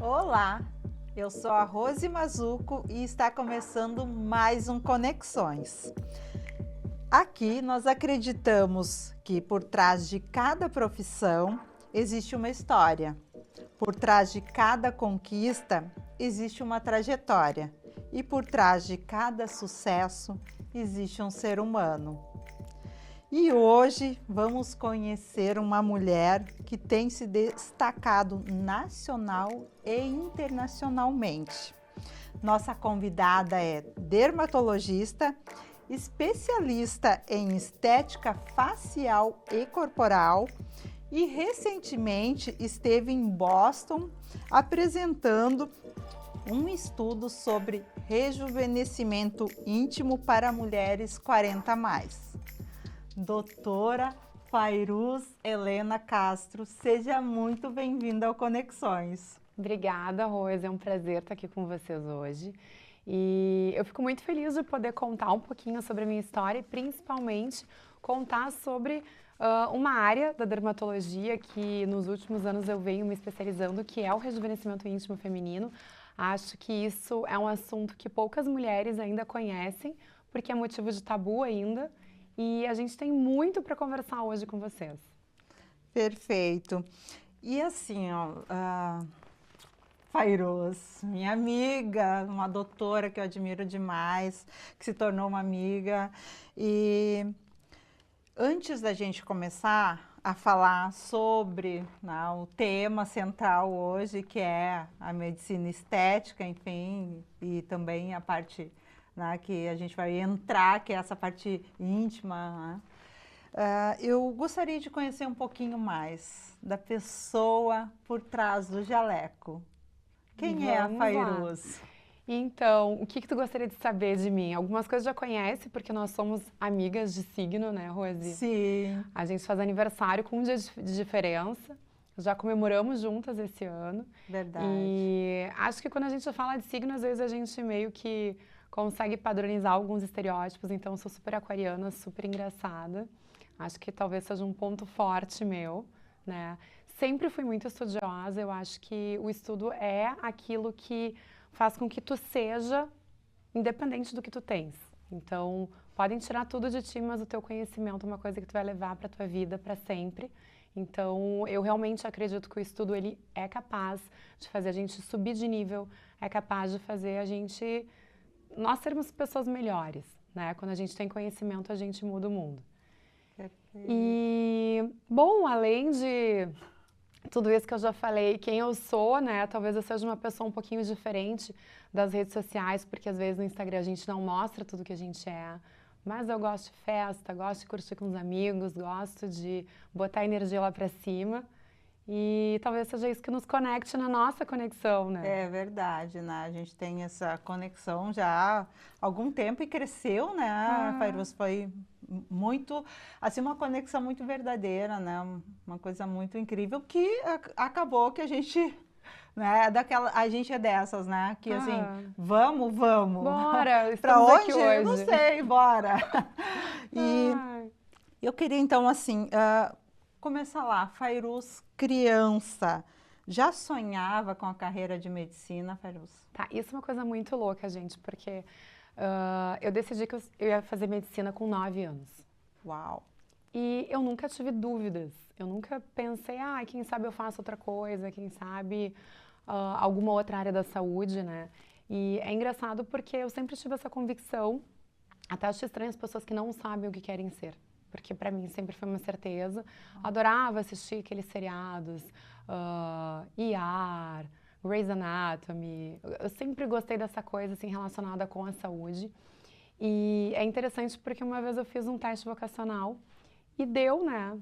Olá, eu sou a Rose Mazuco e está começando mais um Conexões. Aqui nós acreditamos que por trás de cada profissão existe uma história, por trás de cada conquista existe uma trajetória e por trás de cada sucesso existe um ser humano. E hoje vamos conhecer uma mulher que tem se destacado nacional e internacionalmente. Nossa convidada é dermatologista, especialista em estética facial e corporal e recentemente esteve em Boston apresentando um estudo sobre rejuvenescimento íntimo para mulheres 40 a mais. Doutora Fairuz Helena Castro, seja muito bem-vinda ao Conexões. Obrigada, Rose. É um prazer estar aqui com vocês hoje. E eu fico muito feliz de poder contar um pouquinho sobre a minha história e principalmente contar sobre uma área da dermatologia que nos últimos anos eu venho me especializando, que é o rejuvenescimento íntimo feminino. Acho que isso é um assunto que poucas mulheres ainda conhecem, porque é motivo de tabu ainda. E a gente tem muito para conversar hoje com vocês. Perfeito. E assim, Fairuz, minha amiga, uma doutora que eu admiro demais, que se tornou uma amiga. E antes da gente começar a falar sobre o tema central hoje, que é a medicina estética, enfim, e também a parte que a gente vai entrar, que é essa parte íntima, eu gostaria de conhecer um pouquinho mais da pessoa por trás do jaleco. Quem é a Vamos lá. Fairuz? Então, o que tu gostaria de saber de mim? Algumas coisas já conhece, porque nós somos amigas de signo, né, Rose? Sim. A gente faz aniversário com um dia de diferença. Já comemoramos juntas esse ano. Verdade. E acho que quando a gente fala de signo, às vezes a gente meio que consegue padronizar alguns estereótipos. Então, eu sou super aquariana, super engraçada. Acho que talvez seja um ponto forte meu, né? Sempre fui muito estudiosa. Eu acho que o estudo é aquilo que faz com que tu seja independente do que tu tens. Então, podem tirar tudo de ti, mas o teu conhecimento é uma coisa que tu vai levar para tua vida para sempre. Então, eu realmente acredito que o estudo ele é capaz de fazer a gente subir de nível, é capaz de fazer a gente nós sermos pessoas melhores, né? Quando a gente tem conhecimento, a gente muda o mundo. E bom, além de tudo isso que eu já falei, quem eu sou, né? Talvez eu seja uma pessoa um pouquinho diferente das redes sociais, porque às vezes no Instagram a gente não mostra tudo que a gente é. Mas eu gosto de festa, gosto de curtir com os amigos, gosto de botar energia lá pra cima. E talvez seja isso que nos conecte na nossa conexão, né? É verdade, né? A gente tem essa conexão já há algum tempo e cresceu, né? Fairuz foi muito, assim, uma conexão muito verdadeira, né? Uma coisa muito incrível que acabou que a gente, né? A gente é dessas, né? Que assim, vamos. Bora, Para estamos aqui onde? Eu não hoje. sei, bora. E Ai. eu queria então assim, começar lá, Fairuz criança. Já sonhava com a carreira de medicina, Fairuz? Tá, isso é uma coisa muito louca, gente, porque eu decidi que eu ia fazer medicina com 9 anos. Uau! E eu nunca tive dúvidas. Eu nunca pensei, quem sabe eu faço outra coisa, quem sabe alguma outra área da saúde, né? E é engraçado porque eu sempre tive essa convicção, até acho estranho as pessoas que não sabem o que querem ser. Porque pra mim sempre foi uma certeza. Adorava assistir aqueles seriados, ER, Grey's Anatomy. Eu sempre gostei dessa coisa assim relacionada com a saúde. E é interessante porque uma vez eu fiz um teste vocacional e deu, né,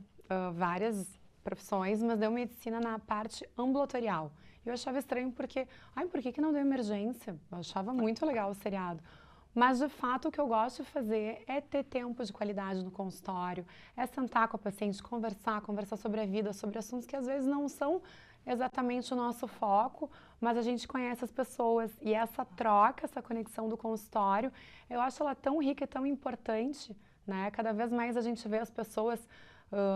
várias profissões, mas deu medicina na parte ambulatorial. Eu achava estranho porque, por que não deu emergência? Eu achava muito legal o seriado. Mas, de fato, o que eu gosto de fazer é ter tempo de qualidade no consultório, é sentar com a paciente, conversar sobre a vida, sobre assuntos que às vezes não são exatamente o nosso foco, mas a gente conhece as pessoas e essa troca, essa conexão do consultório, eu acho ela tão rica e tão importante, né? Cada vez mais a gente vê as pessoas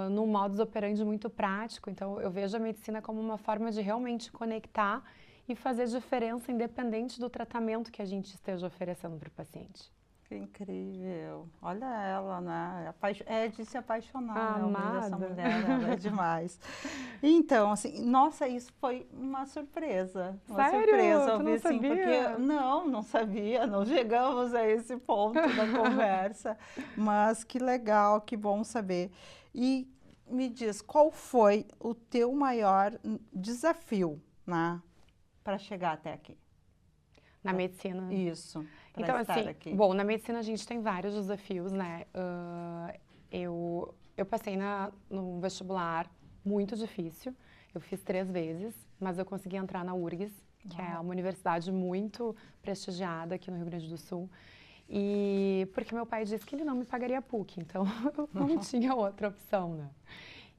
num modus operandi muito prático, então eu vejo a medicina como uma forma de realmente conectar e fazer diferença independente do tratamento que a gente esteja oferecendo para o paciente. Que incrível. Olha ela, né? É de se apaixonar, né? Amada. Essa mulher, ela é demais. Então, assim, nossa, isso foi uma surpresa. Uma Sério? surpresa. Tu não Ouvir, assim, sabia? porque não sabia, não chegamos a esse ponto da conversa. Mas que legal, que bom saber. E me diz, qual foi o teu maior desafio, né, para chegar até aqui? Na medicina. Isso. Então, Estar assim, aqui. bom, na medicina a gente tem vários desafios, né? Eu passei no vestibular muito difícil. Eu fiz 3 vezes, mas eu consegui entrar na URGS, que é uma universidade muito prestigiada aqui no Rio Grande do Sul. E porque meu pai disse que ele não me pagaria PUC, então eu não tinha outra opção, né?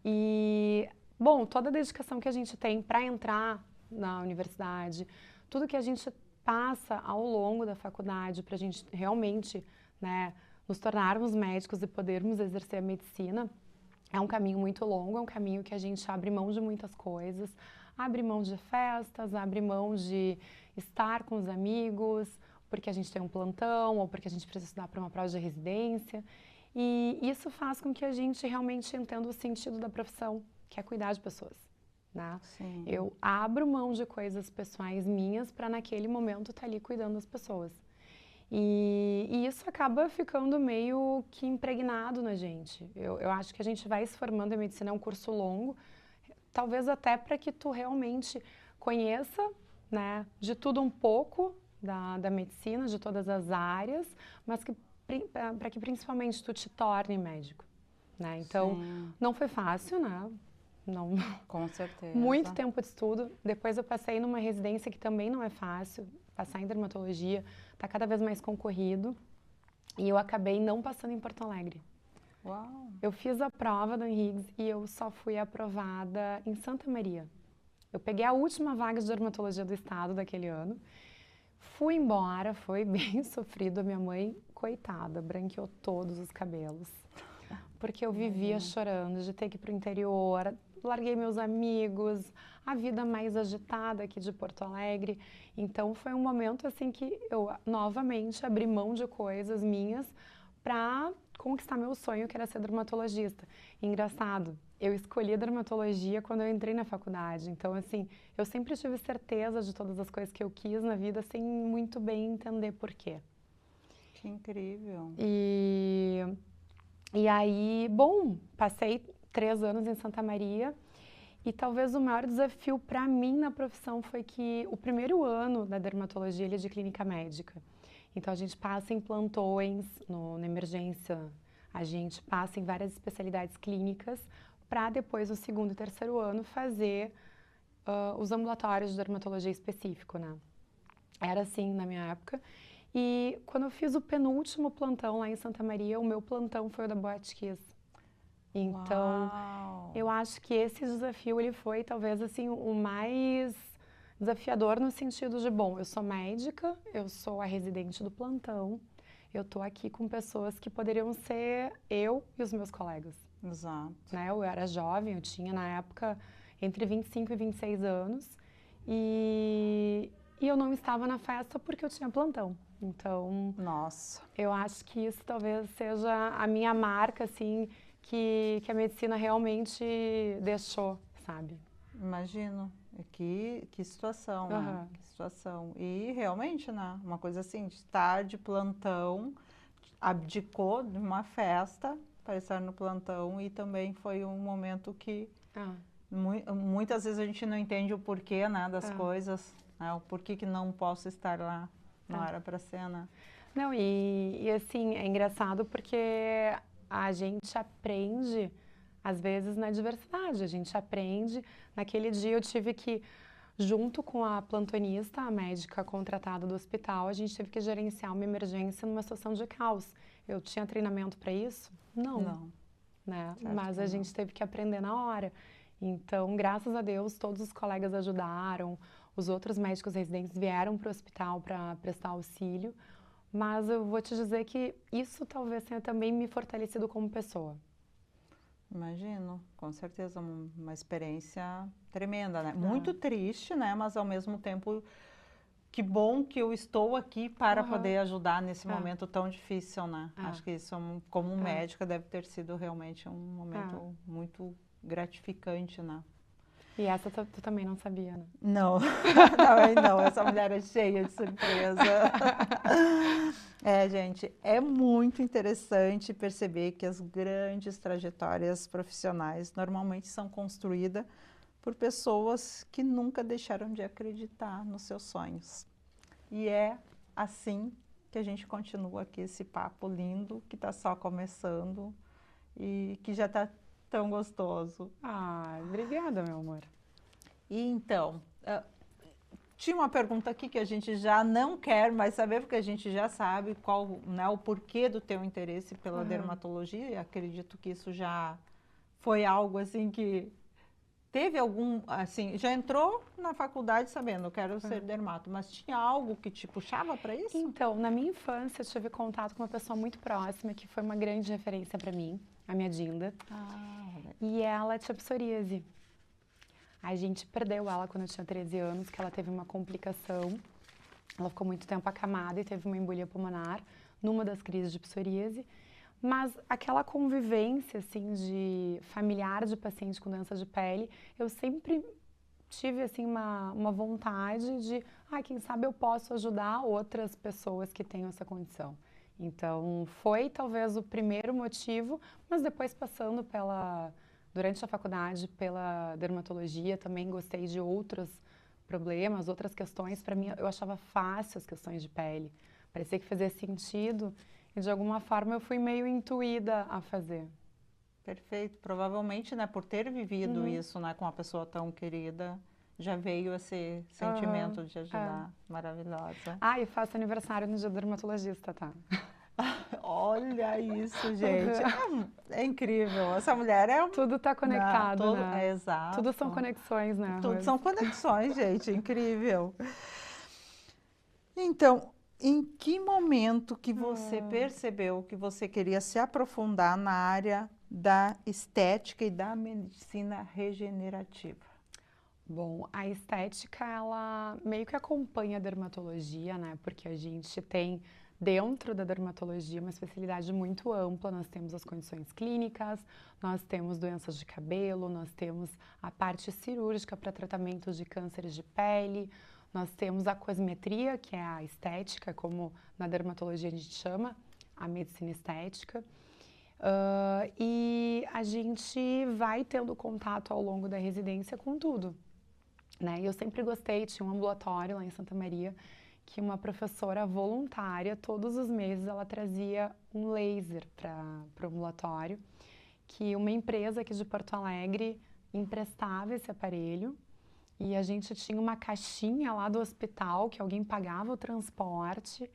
E, bom, toda a dedicação que a gente tem para entrar na universidade, tudo que a gente passa ao longo da faculdade para a gente realmente, né, nos tornarmos médicos e podermos exercer a medicina, é um caminho muito longo, é um caminho que a gente abre mão de muitas coisas, abre mão de festas, abre mão de estar com os amigos, porque a gente tem um plantão ou porque a gente precisa estudar para uma prova de residência. E isso faz com que a gente realmente entenda o sentido da profissão, que é cuidar de pessoas. Né? Sim. Eu abro mão de coisas pessoais minhas para naquele momento estar ali cuidando das pessoas. E isso acaba ficando meio que impregnado na gente. Eu acho que a gente vai se formando, a medicina é um curso longo, talvez até para que tu realmente conheça, né, de tudo um pouco da medicina, de todas as áreas, mas que para que principalmente tu te torne médico. Né? Então, Sim. não foi fácil, né? Não. Com certeza. Muito tempo de estudo. Depois eu passei numa residência que também não é fácil. Passar em dermatologia está cada vez mais concorrido. E eu acabei não passando em Porto Alegre. Uau! Eu fiz a prova do Henriques e eu só fui aprovada em Santa Maria. Eu peguei a última vaga de dermatologia do estado daquele ano. Fui embora, foi bem sofrido. A minha mãe, coitada, branqueou todos os cabelos. Porque eu vivia chorando de ter que ir para o interior, larguei meus amigos, a vida mais agitada aqui de Porto Alegre. Então foi um momento assim que eu novamente abri mão de coisas minhas para conquistar meu sonho, que era ser dermatologista. Engraçado, eu escolhi a dermatologia quando eu entrei na faculdade. Então, assim, eu sempre tive certeza de todas as coisas que eu quis na vida sem muito bem entender por quê. Que incrível! E aí, bom, passei 3 anos em Santa Maria e talvez o maior desafio para mim na profissão foi que o primeiro ano da dermatologia ele é de clínica médica. Então a gente passa em plantões, na emergência, a gente passa em várias especialidades clínicas para depois no segundo e terceiro ano fazer os ambulatórios de dermatologia específico, né? Era assim na minha época. E quando eu fiz o penúltimo plantão lá em Santa Maria, o meu plantão foi o da Boate Kiss. Então, Uau. eu acho que esse desafio ele foi talvez assim o mais desafiador no sentido de, bom, eu sou médica, eu sou a residente do plantão, eu tô aqui com pessoas que poderiam ser eu e os meus colegas. Exato. Né? Eu era jovem, eu tinha na época entre 25 e 26 anos e eu não estava na festa porque eu tinha plantão. Então, nossa, eu acho que isso talvez seja a minha marca, assim, que a medicina realmente deixou, sabe? Imagino. Que situação, né? Que situação. E realmente, né? Uma coisa assim, de estar de plantão, abdicou de uma festa para estar no plantão e também foi um momento que muitas vezes a gente não entende o porquê, né, das coisas, né? O porquê que não posso estar lá. Não era para ser, né? Não, e assim, é engraçado porque a gente aprende, às vezes, na diversidade. A gente aprende. Naquele dia eu tive que, junto com a plantonista, a médica contratada do hospital, a gente teve que gerenciar uma emergência numa situação de caos. Eu tinha treinamento para isso? Não. Né? Mas a gente teve que aprender na hora. Então, graças a Deus, todos os colegas ajudaram, os outros médicos residentes vieram para o hospital para prestar auxílio, mas eu vou te dizer que isso talvez tenha também me fortalecido como pessoa. Imagino, com certeza, uma experiência tremenda, né? Muito triste, né? Mas ao mesmo tempo, que bom que eu estou aqui para poder ajudar nesse momento tão difícil, né? Acho que isso, como médica, deve ter sido realmente um momento muito gratificante, né? E essa tu também não sabia, né? Não, também não. Essa mulher é cheia de surpresa. Gente, é muito interessante perceber que as grandes trajetórias profissionais normalmente são construídas por pessoas que nunca deixaram de acreditar nos seus sonhos. E é assim que a gente continua aqui esse papo lindo, que está só começando e que já está tão gostoso. Obrigada, meu amor. E então, tinha uma pergunta aqui que a gente já não quer mais saber, porque a gente já sabe qual, né, o porquê do teu interesse pela dermatologia, e acredito que isso já foi algo assim que teve algum, assim, já entrou na faculdade sabendo, eu quero ser dermato, mas tinha algo que te puxava para isso? Então, na minha infância, eu tive contato com uma pessoa muito próxima, que foi uma grande referência para mim, a minha Dinda, e ela tinha psoríase. A gente perdeu ela quando eu tinha 13 anos, que ela teve uma complicação. Ela ficou muito tempo acamada e teve uma embolia pulmonar numa das crises de psoríase. Mas aquela convivência, assim, de familiar de paciente com doença de pele, eu sempre tive, assim, uma vontade de, quem sabe eu posso ajudar outras pessoas que tenham essa condição. Então, foi talvez o primeiro motivo, mas depois passando durante a faculdade pela dermatologia, também gostei de outros problemas, outras questões. Para mim, eu achava fácil as questões de pele. Parecia que fazia sentido e, de alguma forma, eu fui meio intuída a fazer. Perfeito. Provavelmente, né, por ter vivido isso, né, com uma pessoa tão querida, já veio esse sentimento de ajudar. Maravilhosa. E faço aniversário no dia do dermatologista, tá? Olha isso, gente. É incrível. Essa mulher é... Tudo está conectado, né? Exato. Tudo são conexões, né, Rose? Tudo são conexões, gente. Incrível. Então, em que momento que você percebeu que você queria se aprofundar na área da estética e da medicina regenerativa? Bom, a estética, ela meio que acompanha a dermatologia, né? Porque a gente tem dentro da dermatologia uma especialidade muito ampla. Nós temos as condições clínicas, nós temos doenças de cabelo, nós temos a parte cirúrgica para tratamento de cânceres de pele, nós temos a cosmetria, que é a estética, como na dermatologia a gente chama, a medicina estética. E a gente vai tendo contato ao longo da residência com tudo, né? Eu sempre gostei, tinha um ambulatório lá em Santa Maria, que uma professora voluntária, todos os meses, ela trazia um laser para o ambulatório, que uma empresa aqui de Porto Alegre emprestava esse aparelho, e a gente tinha uma caixinha lá do hospital, que alguém pagava o transporte,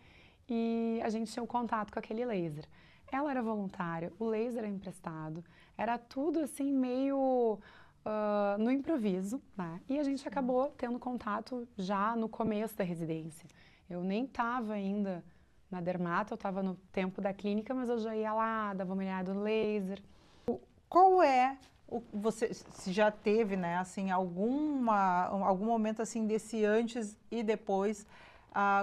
e a gente tinha um contato com aquele laser. Ela era voluntária, o laser era emprestado, era tudo assim meio no improviso, né? E a gente acabou tendo contato já no começo da residência. Eu nem estava ainda na dermato, eu estava no tempo da clínica, mas eu já ia lá, dava uma olhada no laser. Qual é, você se já teve, né, assim, algum momento assim desse antes e depois,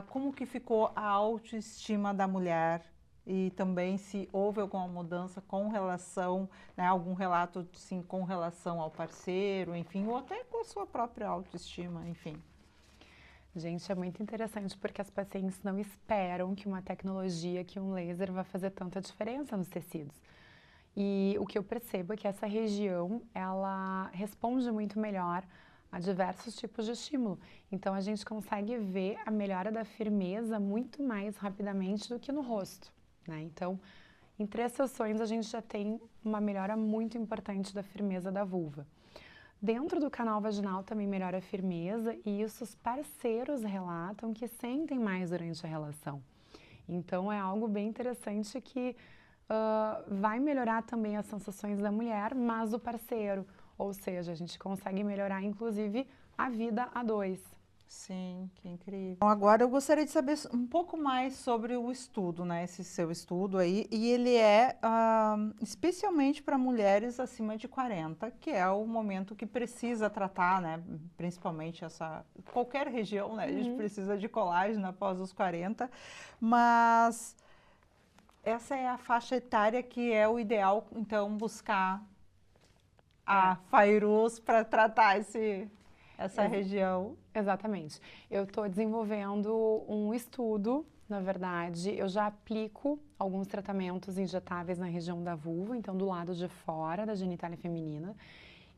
como que ficou a autoestima da mulher? E também se houve alguma mudança com relação, né, algum relato, sim, com relação ao parceiro, enfim, ou até com a sua própria autoestima, enfim. Gente, é muito interessante porque as pacientes não esperam que uma tecnologia, que um laser vai fazer tanta diferença nos tecidos. E o que eu percebo é que essa região, ela responde muito melhor a diversos tipos de estímulo. Então, a gente consegue ver a melhora da firmeza muito mais rapidamente do que no rosto, né? Então, em 3 sessões, a gente já tem uma melhora muito importante da firmeza da vulva. Dentro do canal vaginal também melhora a firmeza e isso os parceiros relatam que sentem mais durante a relação. Então, é algo bem interessante que vai melhorar também as sensações da mulher, mas do parceiro. Ou seja, a gente consegue melhorar, inclusive, a vida a 2. Sim, que incrível. Então, agora eu gostaria de saber um pouco mais sobre o estudo, né? Esse seu estudo aí. E ele é especialmente para mulheres acima de 40, que é o momento que precisa tratar, né? Principalmente qualquer região, né? A gente Uhum. precisa de colágeno após os 40, mas essa é a faixa etária que é o ideal, então, buscar É, a Fairuz para tratar essa ex- região. exatamente. Eu estou desenvolvendo um estudo, na verdade, eu já aplico alguns tratamentos injetáveis na região da vulva, então do lado de fora da genitália feminina.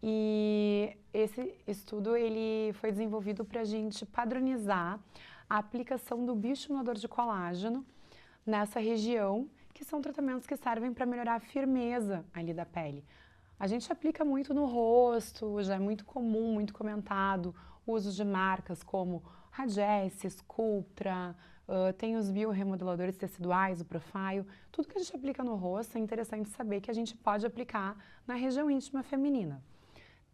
E esse estudo ele foi desenvolvido para a gente padronizar a aplicação do bioestimulador de colágeno nessa região, que são tratamentos que servem para melhorar a firmeza ali da pele. A gente aplica muito no rosto, já é muito comum, muito comentado, o uso de marcas como Radesse, Sculptra, tem os bioremodeladores teciduais, o Profile. Tudo que a gente aplica no rosto é interessante saber que a gente pode aplicar na região íntima feminina.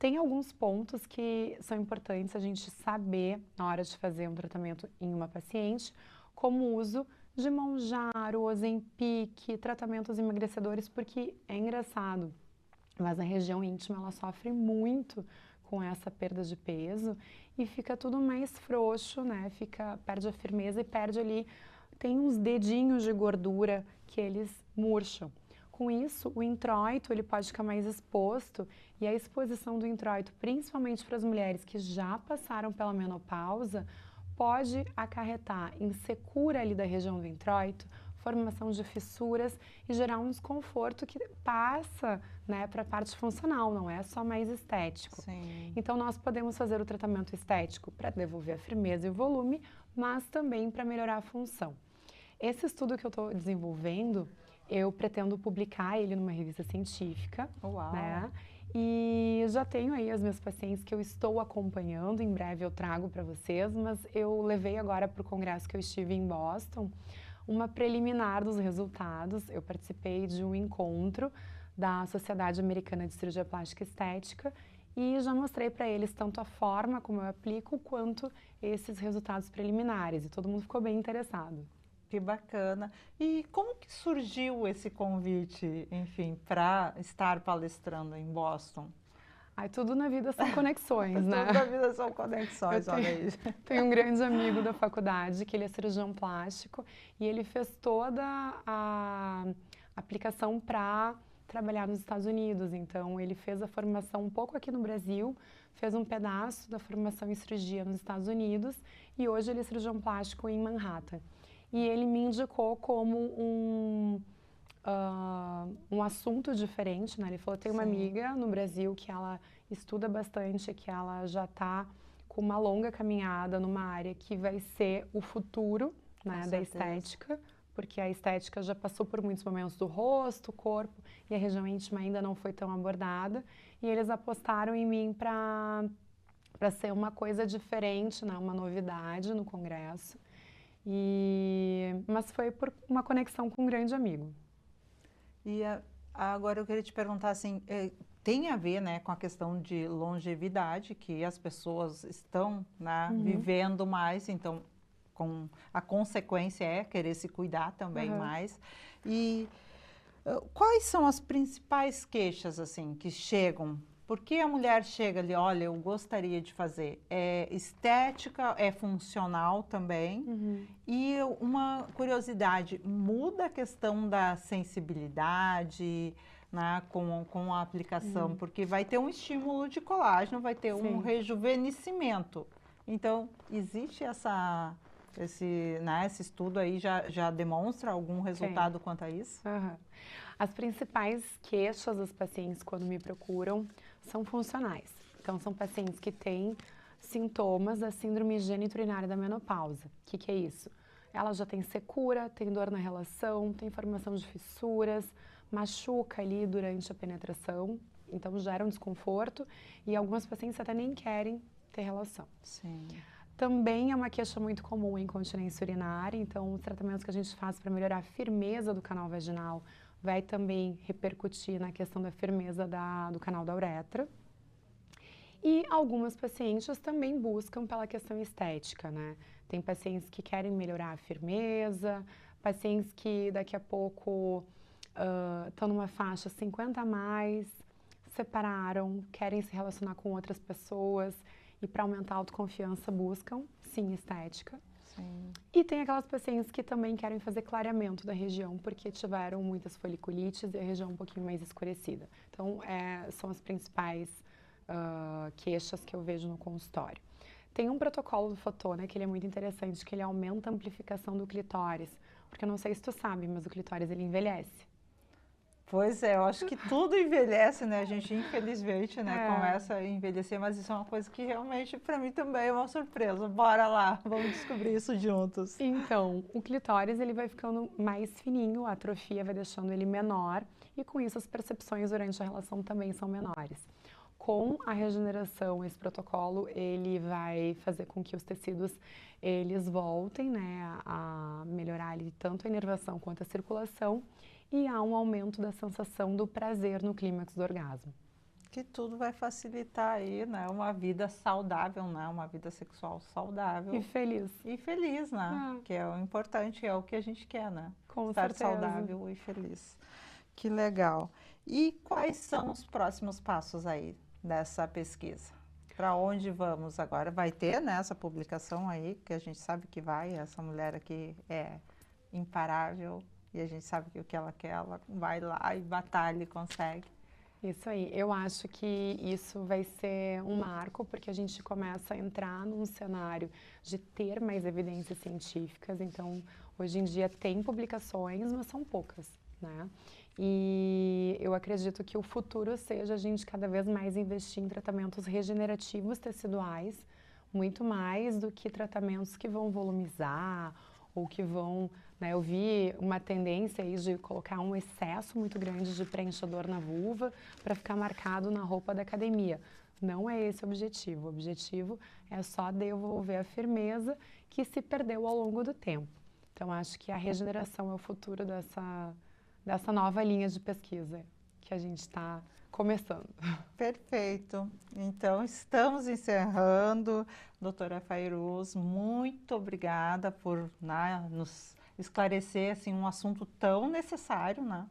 Tem alguns pontos que são importantes a gente saber na hora de fazer um tratamento em uma paciente, como o uso de Mounjaro, Ozempic, tratamentos emagrecedores, porque é engraçado, mas a região íntima ela sofre muito com essa perda de peso e fica tudo mais frouxo, né? Perde a firmeza e perde ali, tem uns dedinhos de gordura que eles murcham. Com isso, o introito ele pode ficar mais exposto e a exposição do introito, principalmente para as mulheres que já passaram pela menopausa, pode acarretar em secura ali da região do introito, formação de fissuras e gerar um desconforto que passa, né, para a parte funcional, não é só mais estético. Sim. Então, nós podemos fazer o tratamento estético para devolver a firmeza e o volume, mas também para melhorar a função. Esse estudo que eu estou desenvolvendo, eu pretendo publicar ele numa revista científica, Uau. né? E já tenho aí as minhas pacientes que eu estou acompanhando, em breve eu trago para vocês, mas eu levei agora para o congresso que eu estive em Boston, uma preliminar dos resultados. Eu participei de um encontro da Sociedade Americana de Cirurgia Plástica e Estética e já mostrei para eles tanto a forma como eu aplico, quanto esses resultados preliminares, e todo mundo ficou bem interessado. Que bacana. E como que surgiu esse convite, enfim, para estar palestrando em Boston? Ai, tudo na vida são conexões, né? Tudo na vida são conexões, Eu olha aí. tenho um grande amigo da faculdade, que ele é cirurgião plástico, e ele fez toda a aplicação para trabalhar nos Estados Unidos. Então, ele fez a formação um pouco aqui no Brasil, fez um pedaço da formação em cirurgia nos Estados Unidos, e hoje ele é cirurgião plástico em Manhattan. E ele me indicou como um assunto diferente, né? Ele falou, tem uma Sim. amiga no Brasil que ela estuda bastante, que ela já está com uma longa caminhada numa área que vai ser o futuro, né, da estética, porque a estética já passou por muitos momentos do rosto, corpo, e a região íntima ainda não foi tão abordada, e eles apostaram em mim para ser uma coisa diferente, né, uma novidade no congresso. Mas foi por uma conexão com um grande amigo. E agora eu queria te perguntar assim, tem a ver, né, com a questão de longevidade, que as pessoas estão, né, vivendo mais, então a consequência é querer se cuidar também mais. E quais são as principais queixas assim que chegam? Por que a mulher chega ali, olha, eu gostaria de fazer? É estética, é funcional também. E uma curiosidade, muda a questão da sensibilidade, né, com a aplicação, porque vai ter um estímulo de colágeno, vai ter um rejuvenescimento. Então, existe esse estudo aí já demonstra algum resultado quanto a isso? As principais queixas dos pacientes quando me procuram são funcionais. Então, são pacientes que têm sintomas da síndrome geniturinária da menopausa. O que é isso? Ela já tem secura, tem dor na relação, tem formação de fissuras, machuca ali durante a penetração, então gera um desconforto, e algumas pacientes até nem querem ter relação. Sim. Também é uma queixa muito comum em incontinência urinária, então os tratamentos que a gente faz para melhorar a firmeza do canal vaginal vai também repercutir na questão da firmeza do canal da uretra. E algumas pacientes também buscam pela questão estética, né? Tem pacientes que querem melhorar a firmeza, pacientes que daqui a pouco estão numa faixa 50 a mais, separaram, querem se relacionar com outras pessoas e para aumentar a autoconfiança buscam, sim, estética. Sim. E tem aquelas pacientes que também querem fazer clareamento da região porque tiveram muitas foliculites e a região um pouquinho mais escurecida. Então, são as principais queixas que eu vejo no consultório. Tem um protocolo do Fotona que ele é muito interessante, que ele aumenta a amplificação do clitóris. Porque eu não sei se tu sabe, mas o clitóris ele envelhece. Pois é, eu acho que tudo envelhece, né? A gente, infelizmente, né, começa a envelhecer, mas isso é uma coisa que realmente, para mim, também é uma surpresa. Bora lá, vamos descobrir isso juntos. Então, o clitóris, ele vai ficando mais fininho, a atrofia vai deixando ele menor, e com isso as percepções durante a relação também são menores. Com a regeneração, esse protocolo, ele vai fazer com que os tecidos, eles voltem, né, a melhorar ali tanto a inervação quanto a circulação, e há um aumento da sensação do prazer no clímax do orgasmo. Que tudo vai facilitar aí, né, uma vida saudável, né, uma vida sexual saudável. E feliz. E feliz, né, que é o importante, é o que a gente quer, né, Com estar certeza. saudável e feliz. Que legal. E quais são os próximos passos aí dessa pesquisa? Para onde vamos agora? Vai ter, né, essa publicação aí, que a gente sabe que vai, essa mulher aqui é imparável e a gente sabe que o que ela quer, ela vai lá e batalha e consegue. Isso aí, eu acho que isso vai ser um marco, porque a gente começa a entrar num cenário de ter mais evidências científicas, então hoje em dia tem publicações, mas são poucas, né? E eu acredito que o futuro seja a gente cada vez mais investir em tratamentos regenerativos teciduais, muito mais do que tratamentos que vão volumizar ou que vão, né, eu vi uma tendência aí de colocar um excesso muito grande de preenchedor na vulva para ficar marcado na roupa da academia. Não é esse o objetivo é só devolver a firmeza que se perdeu ao longo do tempo. Então acho que a regeneração é o futuro dessa nova linha de pesquisa que a gente está começando. Perfeito. Então, estamos encerrando. Doutora Fairuz, muito obrigada por, né, nos esclarecer assim, um assunto tão necessário, né?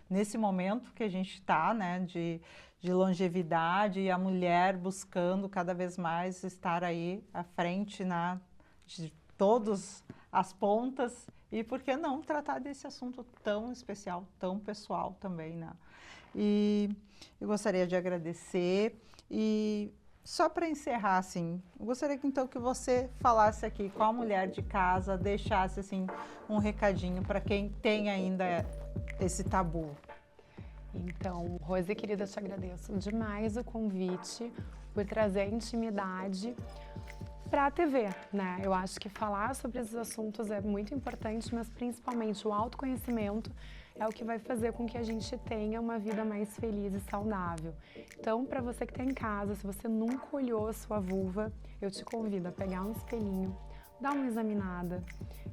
Nesse momento que a gente está, né, de longevidade e a mulher buscando cada vez mais estar aí à frente, né, de todas as pontas. E por que não tratar desse assunto tão especial, tão pessoal também, né? E eu gostaria de agradecer e só para encerrar, assim, eu gostaria que, então, que você falasse aqui com a mulher de casa, deixasse assim um recadinho para quem tem ainda esse tabu. Então, Rose, querida, eu te agradeço demais o convite por trazer a intimidade para a TV, né? Eu acho que falar sobre esses assuntos é muito importante, mas principalmente o autoconhecimento é o que vai fazer com que a gente tenha uma vida mais feliz e saudável. Então, para você que está em casa, se você nunca olhou a sua vulva, eu te convido a pegar um espelhinho, dar uma examinada,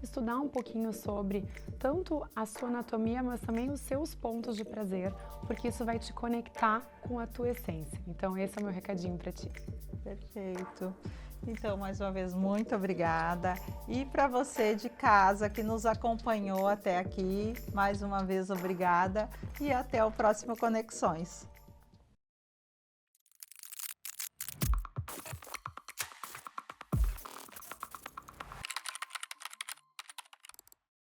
estudar um pouquinho sobre tanto a sua anatomia, mas também os seus pontos de prazer, porque isso vai te conectar com a tua essência. Então, esse é o meu recadinho para ti. Perfeito. Então, mais uma vez, muito obrigada. E para você de casa que nos acompanhou até aqui, mais uma vez, obrigada. E até o próximo Conexões.